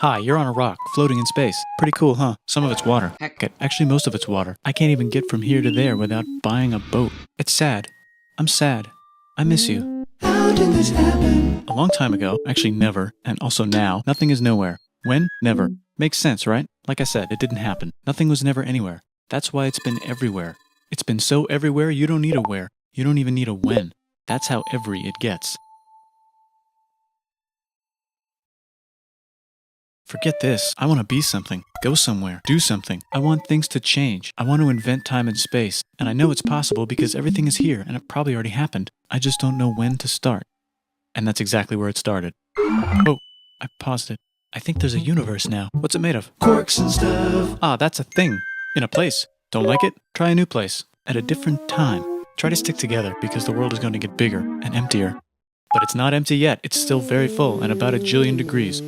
Hi, you're on a rock, floating in space. Pretty cool, huh? Some of it's water. Heck, actually most of it's water. I can't even get from here to there without buying a boat. It's sad. I'm sad. I miss you. How did this happen? A long time ago, actually never, and also now, nothing is nowhere. When? Never. Makes sense, right? Like I said, it didn't happen. Nothing was never anywhere. That's why it's been everywhere. It's been so everywhere you don't need a where. You don't even need a when. That's how every it gets. Forget this. I want to be something, go somewhere, do something. I want things to change. I want to invent time and space. And I know it's possible because everything is here and it probably already happened. I just don't know when to start. And that's exactly where it started. Oh, I paused it. I think there's a universe now. What's it made of? Quarks and stuff. Ah, that's a thing. In a place. Don't like it? Try a new place. At a different time. Try to stick together because the world is going to get bigger and emptier. But it's not empty yet. It's still very full and about 1 jillion degrees.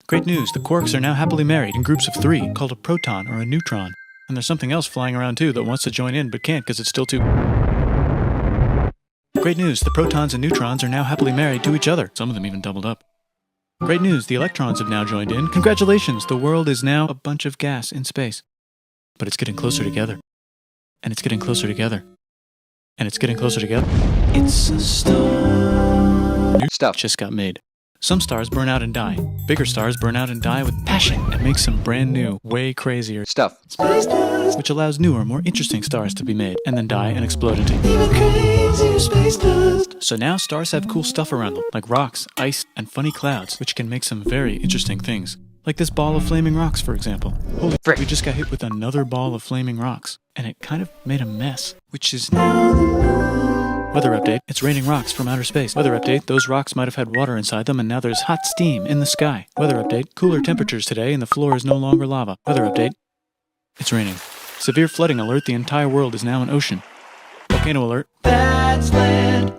Great news, the quarks are now happily married in groups of 3, called a proton or a neutron. And there's something else flying around too that wants to join in but can't because it's still too... Great news, the protons and neutrons are now happily married to each other. Some of them even doubled up. Great news, the electrons have now joined in. Congratulations, the world is now a bunch of gas in space. But it's getting closer together. And it's getting closer together. And it's getting closer together. It's a star. New stuff just got made. Some stars burn out and die. Bigger stars burn out and die with passion and make some brand new, way crazier stuff. Space dust. Which allows newer, more interesting stars to be made and then die and explode into Even crazier space dust. So now stars have cool stuff around them, like rocks, ice, and funny clouds, which can make some very interesting things. Like this ball of flaming rocks, for example. Holy frick, we just got hit with another ball of flaming rocks, and it kind of made a mess, which is now the moon. Weather update, it's raining rocks from outer space. Weather update, those rocks might have had water inside them and now there's hot steam in the sky. Weather update, cooler temperatures today and the floor is no longer lava. Weather update, it's raining. Severe flooding alert, the entire world is now an ocean. Volcano alert. That's land.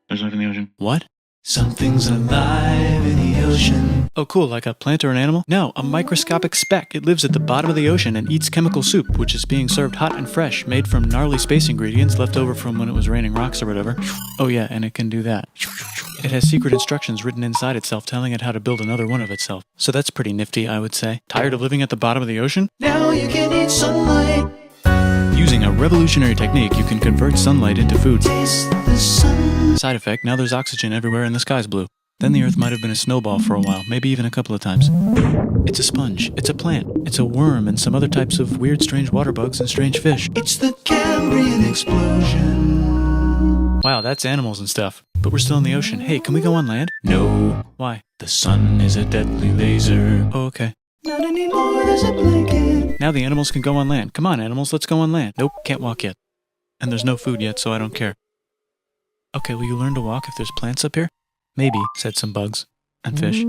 There's life in the ocean. What? Something's alive in the ocean. Oh cool, like a plant or an animal? No, a microscopic speck. It lives at the bottom of the ocean and eats chemical soup, which is being served hot and fresh, made from gnarly space ingredients left over from when it was raining rocks or whatever. Oh yeah, and it can do that. It has secret instructions written inside itself telling it how to build another one of itself. So that's pretty nifty, I would say. Tired of living at the bottom of the ocean? Now you can eat sunlight. Using a revolutionary technique, you can convert sunlight into food. Taste the sun. Side effect, now there's oxygen everywhere and the sky's blue. Then the Earth might have been a snowball for a while, maybe even a couple of times. It's a sponge, it's a plant, it's a worm and some other types of weird strange water bugs and strange fish. It's the Cambrian explosion. Wow, that's animals and stuff. But we're still in the ocean. Hey, can we go on land? No. Why? The sun is a deadly laser. Oh, okay. Not anymore, there's a blanket. Now the animals can go on land. Come on, animals, let's go on land. Nope, can't walk yet. And there's no food yet, so I don't care. Okay, will you learn to walk if there's plants up here? Maybe, said some bugs. And fish.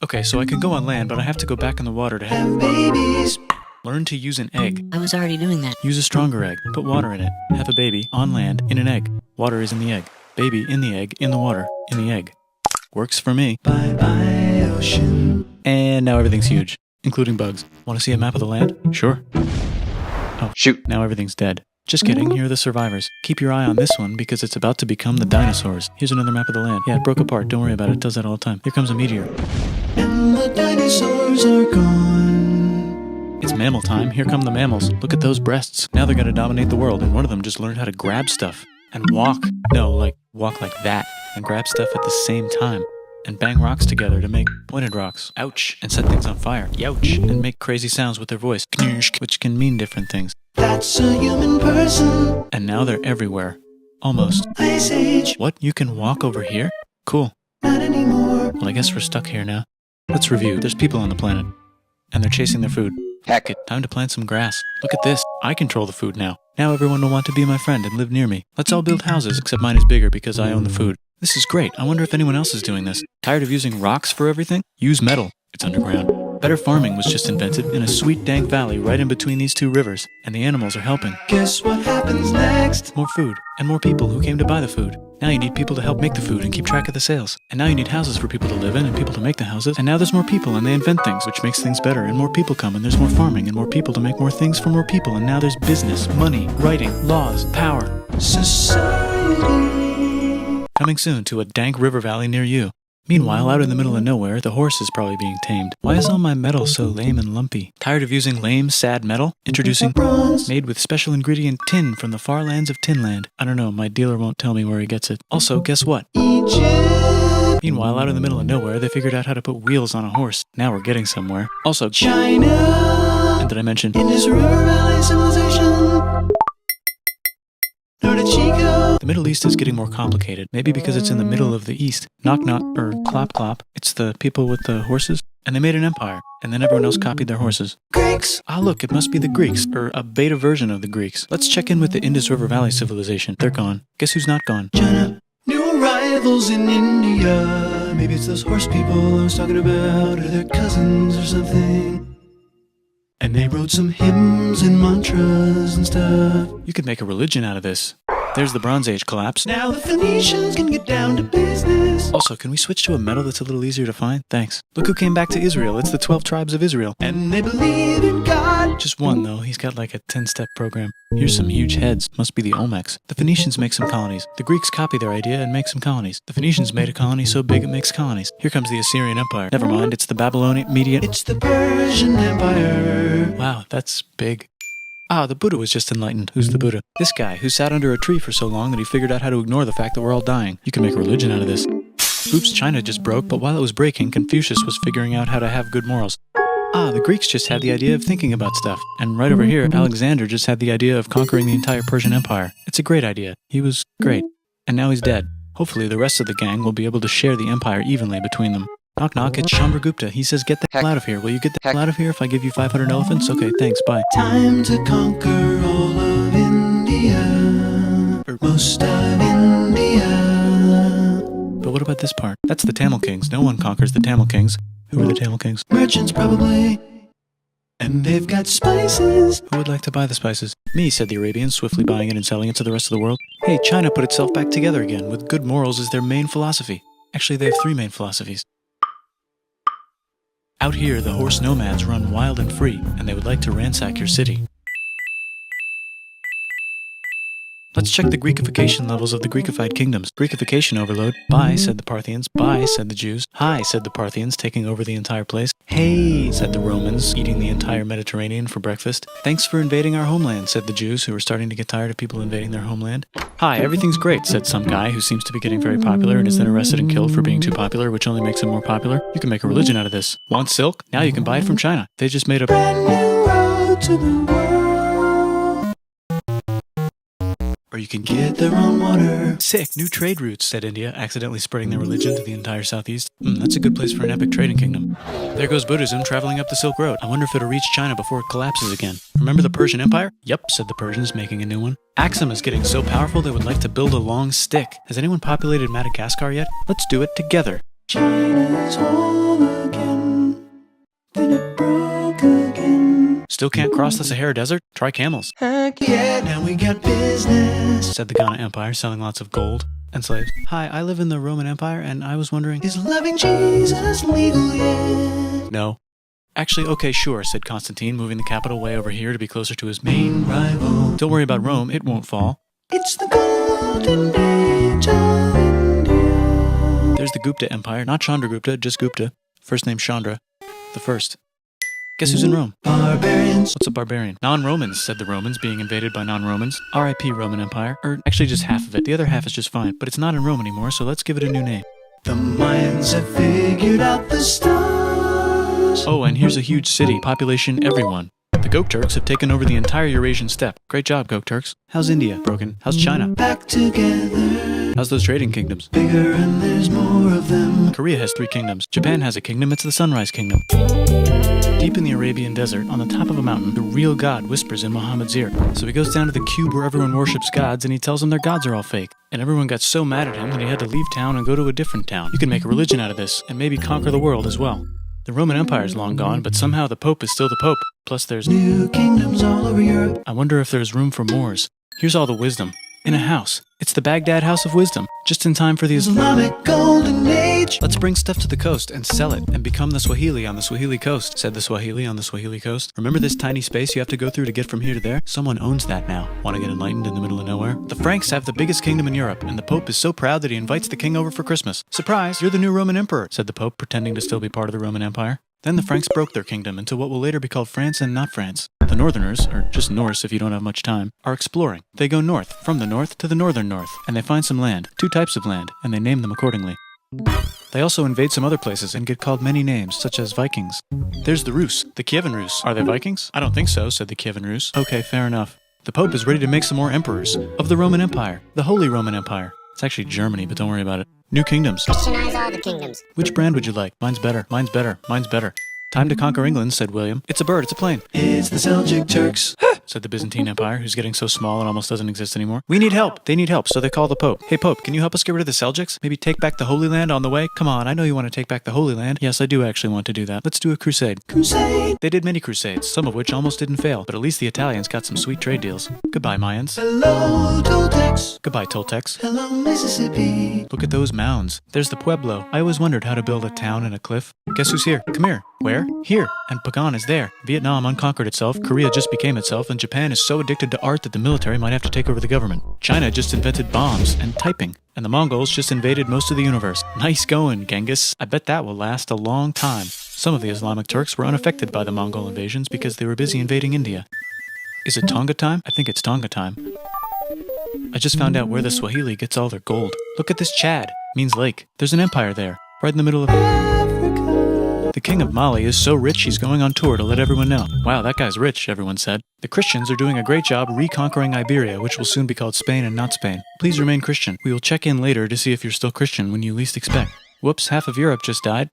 Okay, so I can go on land, but I have to go back in the water to Have babies. learn to use an egg. I was already doing that. Use a stronger egg. Put water in it. Have a baby on land in an egg. Water is in the egg. Baby in the egg, in the water, in the egg. Works for me. Bye bye, ocean. And now everything's huge, including bugs. Want to see a map of the land? Sure. Oh, shoot. Now everything's dead. Just kidding, here are the survivors. Keep your eye on this one because it's about to become the dinosaurs. Here's another map of the land. Yeah, it broke apart. Don't worry about it. It does that all the time. Here comes a meteor. And the dinosaurs are gone. It's mammal time. Here come the mammals. Look at those breasts. Now they're going to dominate the world, and one of them just learned how to grab stuff. And walk. No, like, walk like that. And grab stuff at the same time. And bang rocks together to make pointed rocks. Ouch. And set things on fire. Youch. And make crazy sounds with their voice. Knirsch, which can mean different things. That's a human person. And now they're everywhere. Almost. Ice Age. What? You can walk over here? Cool. Not anymore. Well, I guess we're stuck here now. Let's review. There's people on the planet. And they're chasing their food. Heck it. Time to plant some grass. Look at this. I control the food now. Now everyone will want to be my friend and live near me. Let's all build houses, except mine is bigger because I own the food. This is great. I wonder if anyone else is doing this. Tired of using rocks for everything? Use metal. It's underground. Better farming was just invented in a sweet dank valley right in between these two rivers, and the animals are helping. Guess what happens next? More food, and more people who came to buy the food. Now you need people to help make the food and keep track of the sales. And now you need houses for people to live in and people to make the houses. And now there's more people and they invent things, which makes things better. And more people come and there's more farming and more people to make more things for more people. And now there's business, money, writing, laws, power. Society. Coming soon to a dank river valley near you. Meanwhile, out in the middle of nowhere, the horse is probably being tamed. Why is all my metal so lame and lumpy? Tired of using lame, sad metal? Introducing bronze, made with special ingredient tin from the far lands of Tinland. I don't know, my dealer won't tell me where he gets it. Also, guess what? Egypt! Meanwhile, out in the middle of nowhere, they figured out how to put wheels on a horse. Now we're getting somewhere. Also, China! And did I mention Indus River Valley Civilization? Chico. The Middle East is getting more complicated, maybe because it's in the middle of the East. Knock knock, or clop clop. It's the people with the horses. And they made an empire, and then everyone else copied their horses. Greeks! Ah look, it must be the Greeks, or a beta version of the Greeks. Let's check in with the Indus River Valley Civilization. They're gone. Guess who's not gone? China. New arrivals in India. Maybe it's those horse people I was talking about, or their cousins or something. And they wrote some hymns and mantras and stuff. You could make a religion out of this. There's the Bronze Age collapse. Now the Phoenicians can get down to business. Also, can we switch to a metal that's a little easier to find? Thanks. Look who came back to Israel. It's the 12 tribes of Israel. And they believe in God. Just one, though. He's got like a 10-step program. Here's some huge heads. Must be the Olmecs. The Phoenicians make some colonies. The Greeks copy their idea and make some colonies. The Phoenicians made a colony so big it makes colonies. Here comes the Assyrian Empire. Never mind, it's the Babylonian Median. It's the Persian Empire. Wow, that's big. Ah, the Buddha was just enlightened. Who's the Buddha? This guy, who sat under a tree for so long that he figured out how to ignore the fact that we're all dying. You can make a religion out of this. Oops, China just broke, but while it was breaking, Confucius was figuring out how to have good morals. Ah, the Greeks just had the idea of thinking about stuff. And right over here, Alexander just had the idea of conquering the entire Persian Empire. It's a great idea. He was great. And now he's dead. Hopefully the rest of the gang will be able to share the empire evenly between them. Knock knock, it's Chandragupta. He says get the hell out of here. Will you get the hell out of here if I give you 500 elephants? Okay, thanks, bye. Time to conquer all of India. Or most of India. But what about this part? That's the Tamil Kings. No one conquers the Tamil Kings. Who are the Tamil Kings? Merchants probably. And they've got spices. Who would like to buy the spices? Me, said the Arabians, swiftly buying it and selling it to the rest of the world. Hey, China put itself back together again, with good morals as their main philosophy. Actually, they have 3 main philosophies. Out here, the horse nomads run wild and free, and they would like to ransack your city. Let's check the Greekification levels of the Greekified kingdoms. Greekification overload. Bye, said the Parthians. Bye, said the Jews. Hi, said the Parthians, taking over the entire place. Hey, said the Romans, eating the entire Mediterranean for breakfast. Thanks for invading our homeland, said the Jews, who were starting to get tired of people invading their homeland. Hi, everything's great, said some guy who seems to be getting very popular and is then arrested and killed for being too popular, which only makes him more popular. You can make a religion out of this. Want silk? Now you can buy it from China. They just made a Brand new road to the world. Or you can Get their own water. Sick, new trade routes, said India, accidentally spreading their religion to the entire southeast. That's a good place for an epic trading kingdom. There goes Buddhism traveling up the Silk Road. I wonder if it'll reach China before it collapses again. Remember the Persian Empire? Yep, said the Persians, making a new one. Axum is getting so powerful they would like to build a long stick. Has anyone populated Madagascar yet? Let's do it together. China's whole again. Then it broke again. Still can't cross the Sahara Desert? Try camels, Heck yeah, now we got business. said the Ghana Empire, selling lots of gold and slaves. Hi, I live in the Roman Empire, and I was wondering... Is loving Jesus legal yet? No. Actually, okay, sure, said Constantine, moving the capital way over here to be closer to his main... Rival. Don't worry about Rome, it won't fall. It's the golden age of India. There's the Gupta Empire, not Chandragupta, just Gupta. First name Chandra. The first. Guess who's in Rome? Barbarians. What's a barbarian? Non-Romans, said the Romans, being invaded by non-Romans. R.I.P. Roman Empire. Or actually just half of it. The other half is just fine. But it's not in Rome anymore, so let's give it a new name. The Mayans have figured out the stars. Oh, and here's a huge city. Population everyone. The Gokturks have taken over the entire Eurasian steppe. Great job, Gokturks. How's India? Broken. How's China? Back together. How's those trading kingdoms? Bigger and there's more of them. Korea has 3 kingdoms. Japan has a kingdom. It's the Sunrise Kingdom. Deep in the Arabian desert, on the top of a mountain, the real God whispers in Muhammad's ear. So he goes down to the cube where everyone worships gods, and he tells them their gods are all fake. And everyone got so mad at him that he had to leave town and go to a different town. You can make a religion out of this, and maybe conquer the world as well. The Roman Empire is long gone, but somehow the Pope is still the Pope. Plus there's New kingdoms all over Europe. I wonder if there's room for Moors. Here's all the wisdom. In a house. It's the Baghdad House of Wisdom, just in time for the Islamic Golden Age. Let's bring stuff to the coast and sell it and become the Swahili on the Swahili coast, said the Swahili on the Swahili coast. Remember this tiny space you have to go through to get from here to there? Someone owns that now. Want to get enlightened in the middle of nowhere? The Franks have the biggest kingdom in Europe, and the Pope is so proud that he invites the king over for Christmas. Surprise, you're the new Roman emperor, said the Pope, pretending to still be part of the Roman Empire. Then the Franks broke their kingdom into what will later be called France and not France. The Northerners, or just Norse if you don't have much time, are exploring. They go north, from the north to the northern north, and they find some land, 2 types of land, and they name them accordingly. They also invade some other places and get called many names, such as Vikings. There's the Rus, the Kievan Rus. Are they Vikings? I don't think so, said the Kievan Rus. Okay, fair enough. The Pope is ready to make some more emperors of the Roman Empire, the Holy Roman Empire. It's actually Germany, but don't worry about it. New kingdoms. Christianize all the kingdoms. Which brand would you like? Mine's better, mine's better, mine's better. Time to conquer England, said William. It's a bird, it's a plane. It's the Seljuk Turks. Said the Byzantine Empire, who's getting so small it almost doesn't exist anymore. We need help. They need help, so they call the Pope. Hey Pope, can you help us get rid of the Seljuks? Maybe take back the Holy Land on the way? Come on, I know you want to take back the Holy Land. Yes, I do actually want to do that. Let's do a crusade. Crusade. They did many crusades, some of which almost didn't fail, but at least the Italians got some sweet trade deals. Goodbye, Mayans. Hello, Toltecs. Goodbye, Toltecs. Hello, Mississippi. Look at those mounds. There's the Pueblo. I always wondered how to build a town in a cliff. Guess who's here? Come here. Where? Here. And Pagan is there. Vietnam unconquered itself, Korea just became itself, and Japan is so addicted to art that the military might have to take over the government. China just invented bombs and typing. And the Mongols just invaded most of the universe. Nice going, Genghis. I bet that will last a long time. Some of the Islamic Turks were unaffected by the Mongol invasions because they were busy invading India. Is it Tonga time? I think it's Tonga time. I just found out where the Swahili gets all their gold. Look at this Chad. Means lake. There's an empire there, right in the middle of Africa. The king of Mali is so rich he's going on tour to let everyone know. Wow, that guy's rich, everyone said. The Christians are doing a great job reconquering Iberia, which will soon be called Spain and not Spain. Please remain Christian. We will check in later to see if you're still Christian when you least expect. Whoops, half of Europe just died.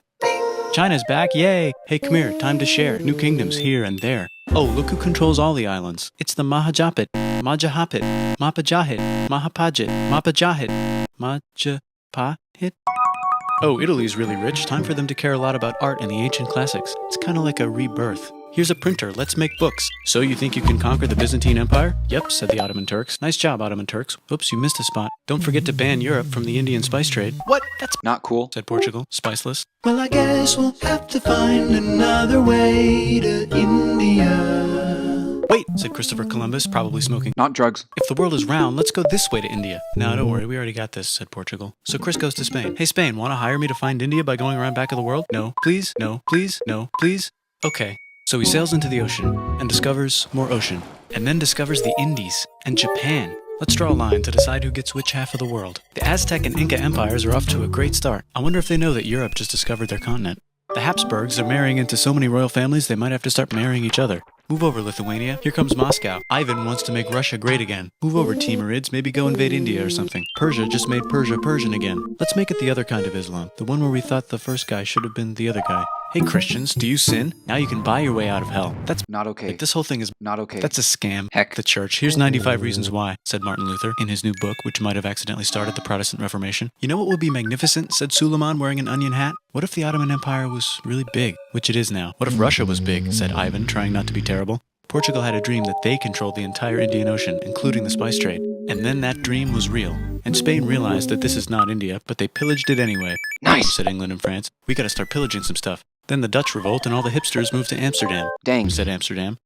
China's back, yay! Hey, come here, time to share. New kingdoms here and there. Oh, look who controls all the islands. It's the Mahajapit, Majapahit, Mapajahit, Mahapajit, Mapajahit, Majapahit. Oh, Italy's really rich. Time for them to care a lot about art and the ancient classics. It's kind of like a rebirth. Here's a printer, let's make books. So you think you can conquer the Byzantine Empire? Yep, said the Ottoman Turks. Nice job, Ottoman Turks. Oops, you missed a spot. Don't forget to ban Europe from the Indian spice trade. What? That's Not cool. said Portugal, spiceless. Well, I guess we'll have to find another way to India. Wait, said Christopher Columbus, probably smoking. Not drugs. If the world is round, let's go this way to India. No, don't worry, we already got this, said Portugal. So Chris goes to Spain. Hey Spain, want to hire me to find India by going around back of the world? No, please, no, please, no, please. Okay. So he sails into the ocean and discovers more ocean, and then discovers the Indies and Japan. Let's draw a line to decide who gets which half of the world. The Aztec and Inca empires are off to a great start. I wonder if they know that Europe just discovered their continent. The Habsburgs are marrying into so many royal families they might have to start marrying each other. Move over, Lithuania. Here comes Moscow. Ivan wants to make Russia great again. Move over, Timurids. Maybe go invade India or something. Persia just made Persia Persian again. Let's make it the other kind of Islam. The one where we thought the first guy should have been the other guy. Hey Christians, do you sin? Now you can buy your way out of hell. That's Not okay. like this whole thing is Not okay. that's a scam. Heck. The church. Here's 95 Reasons Why, said Martin Luther in his new book, which might have accidentally started the Protestant Reformation. You know what would be magnificent, said Suleiman wearing an onion hat? What if the Ottoman Empire was really big, which it is now? What if Russia was big, said Ivan, trying not to be terrible. Portugal had a dream that they controlled the entire Indian Ocean, including the spice trade. And then that dream was real. And Spain realized that this is not India, but they pillaged it anyway. Nice. Said England and France. We gotta start pillaging some stuff. Then the Dutch revolt and all the hipsters moved to Amsterdam. Dang. Said Amsterdam.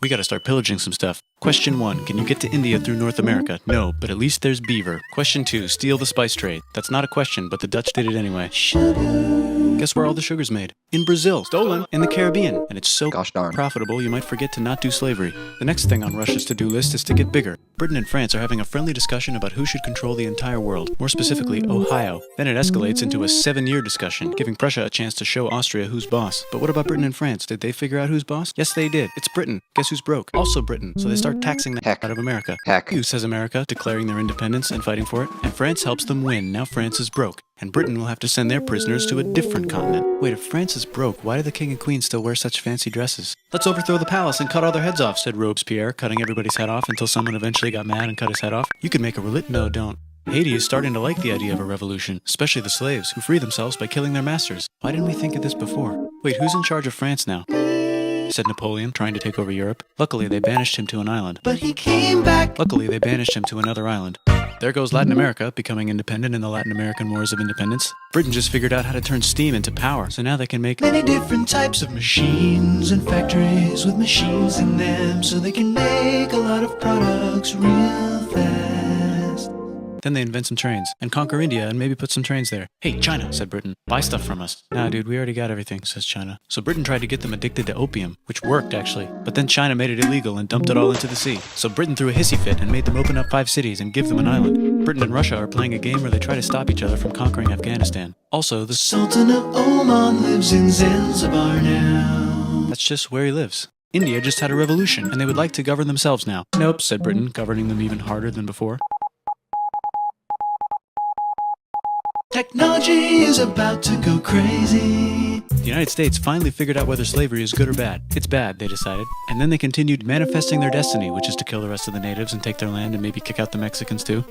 We gotta start pillaging some stuff. Question 1, can you get to India through North America? No, but at least there's beaver. Question 2, steal the spice trade. That's not a question, but the Dutch did it anyway. Guess where all the sugar's made? In Brazil. Stolen. In the Caribbean. And it's so Gosh darn. profitable you might forget to not do slavery. The next thing on Russia's to-do list is to get bigger. Britain and France are having a friendly discussion about who should control the entire world, more specifically Ohio. Then it escalates into a 7-year discussion, giving Prussia a chance to show Austria who's boss. But what about Britain and France? Did they figure out who's boss? Yes, they did. It's Britain. Guess who's broke? Also Britain. So they start taxing the Heck. out of America. Heck. Who says America, declaring their independence and fighting for it? And France helps them win. Now France is broke. And Britain will have to send their prisoners to a different continent. Wait, if France is broke, why do the king and queen still wear such fancy dresses? Let's overthrow the palace and cut all their heads off, said Robespierre, cutting everybody's head off until someone eventually got mad and cut his head off. You could make a No, don't. Haiti is starting to like the idea of a revolution, especially the slaves, who free themselves by killing their masters. Why didn't we think of this before? Wait, who's in charge of France now? said Napoleon, trying to take over Europe. Luckily, they banished him to an island. But he came back. Luckily, they banished him to another island. There goes Latin America, becoming independent in the Latin American Wars of Independence. Britain just figured out how to turn steam into power, so now they can make Many different types of machines and factories with machines in them, so they can make a lot of products real fast. Then they invent some trains, and conquer India and maybe put some trains there. Hey, China, said Britain, buy stuff from us. Nah, dude, we already got everything, says China. So Britain tried to get them addicted to opium, which worked, actually. But then China made it illegal and dumped it all into the sea. So Britain threw a hissy fit and made them open up 5 cities and give them an island. Britain and Russia are playing a game where they try to stop each other from conquering Afghanistan. Also, the Sultan of Oman lives in Zanzibar now. That's just where he lives. India just had a revolution, and they would like to govern themselves now. Nope, said Britain, governing them even harder than before. Technology is about to go crazy. The United States finally figured out whether slavery is good or bad. It's bad, they decided. And then they continued manifesting their destiny, which is to kill the rest of the natives and take their land and maybe kick out the Mexicans too.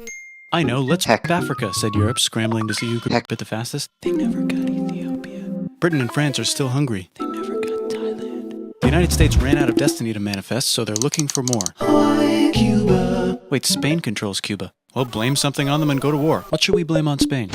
I know, let's Heck. Africa, said Europe, scrambling to see who could bit the fastest. They never got Ethiopia. Britain and France are still hungry. They never got Thailand. The United States ran out of destiny to manifest, so they're looking for more. Hawaii, Cuba. Wait, Spain controls Cuba. Well, blame something on them and go to war. What should we blame on Spain?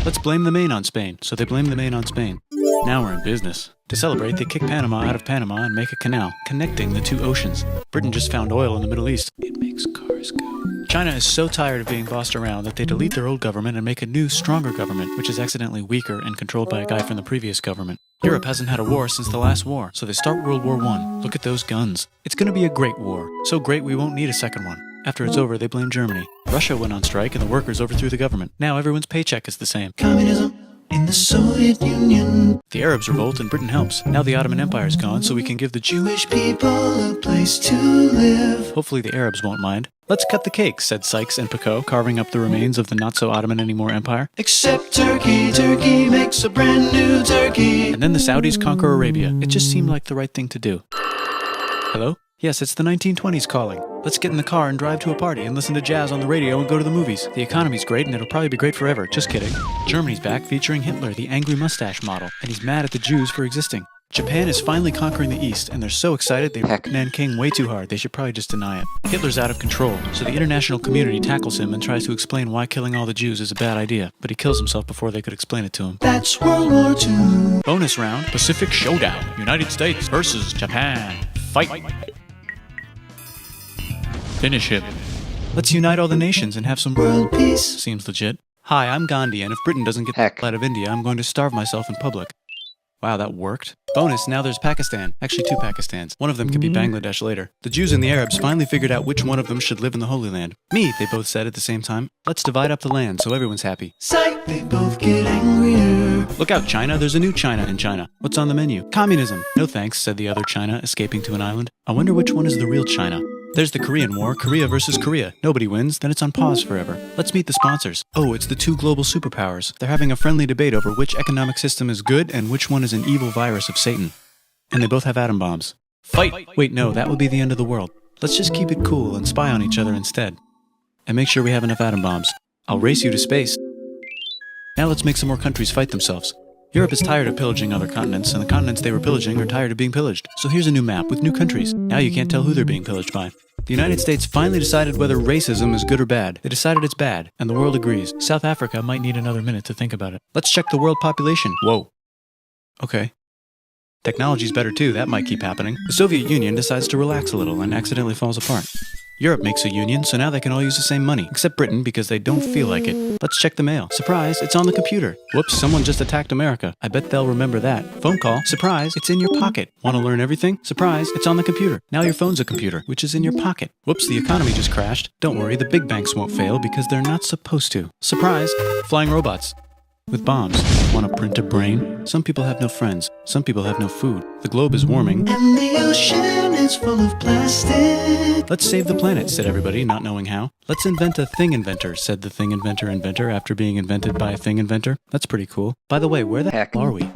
Let's blame the Maine on Spain. So they blame the Maine on Spain. Now we're in business. To celebrate, they kick Panama out of Panama and make a canal, connecting the 2 oceans. Britain just found oil in the Middle East. It makes cars go. China is so tired of being bossed around that they delete their old government and make a new, stronger government, which is accidentally weaker and controlled by a guy from the previous government. Europe hasn't had a war since the last war, so they start World War I. Look at those guns. It's gonna be a great war. So great we won't need a second one. After it's over, they blame Germany. Russia went on strike and the workers overthrew the government. Now everyone's paycheck is the same. Communism in the Soviet Union. The Arabs revolt and Britain helps. Now the Ottoman Empire's gone, so we can give the Jewish people a place to live. Hopefully the Arabs won't mind. Let's cut the cake, said Sykes and Picot, carving up the remains of the not-so-Ottoman-anymore empire. Except Turkey. Turkey makes a brand new Turkey. And then the Saudis conquer Arabia. It just seemed like the right thing to do. Hello? Yes, it's the 1920s calling. Let's get in the car and drive to a party and listen to jazz on the radio and go to the movies. The economy's great and it'll probably be great forever. Just kidding. Germany's back featuring Hitler, the angry mustache model, and he's mad at the Jews for existing. Japan is finally conquering the East, and they're so excited they wrecked Nanking way too hard. They should probably just deny it. Hitler's out of control, so the international community tackles him and tries to explain why killing all the Jews is a bad idea, but he kills himself before they could explain it to him. That's World War II. Bonus round, Pacific Showdown. United States versus Japan. Fight! Finish him. Let's unite all the nations and have some World peace. Seems legit. Hi, I'm Gandhi, and if Britain doesn't get Heck. out of India, I'm going to starve myself in public. Wow, that worked. Bonus, now there's Pakistan. Actually, 2 Pakistans. One of them could be Bangladesh later. The Jews and the Arabs finally figured out which one of them should live in the Holy Land. Me, they both said at the same time. Let's divide up the land so everyone's happy. Psych, they both get angrier. Look out, China. There's a new China in China. What's on the menu? Communism. No thanks, said the other China, escaping to an island. I wonder which one is the real China. There's the Korean War, Korea versus Korea. Nobody wins, then it's on pause forever. Let's meet the sponsors. Oh, it's the 2 global superpowers. They're having a friendly debate over which economic system is good and which one is an evil virus of Satan. And they both have atom bombs. Fight! Wait, no, that would be the end of the world. Let's just keep it cool and spy on each other instead. And make sure we have enough atom bombs. I'll race you to space. Now let's make some more countries fight themselves. Europe is tired of pillaging other continents, and the continents they were pillaging are tired of being pillaged. So here's a new map with new countries. Now you can't tell who they're being pillaged by. The United States finally decided whether racism is good or bad. They decided it's bad, and the world agrees. South Africa might need another minute to think about it. Let's check the world population. Whoa. Okay. Technology's better too, that might keep happening. The Soviet Union decides to relax a little and accidentally falls apart. Europe makes a union, so now they can all use the same money, except Britain because they don't feel like it. Let's check the mail. Surprise, it's on the computer. Whoops, someone just attacked America. I bet they'll remember that. Phone call. Surprise, it's in your pocket. Want to learn everything? Surprise, it's on the computer. Now your phone's a computer, which is in your pocket. Whoops, the economy just crashed. Don't worry, the big banks won't fail because they're not supposed to. Surprise, flying robots. With bombs. Want to print a brain? Some people have no friends. Some people have no food. The globe is warming. And the ocean is full of plastic. Let's save the planet, said everybody, not knowing how. Let's invent a thing inventor, said the thing inventor after being invented by a thing inventor. That's pretty cool. By the way, where the heck are we?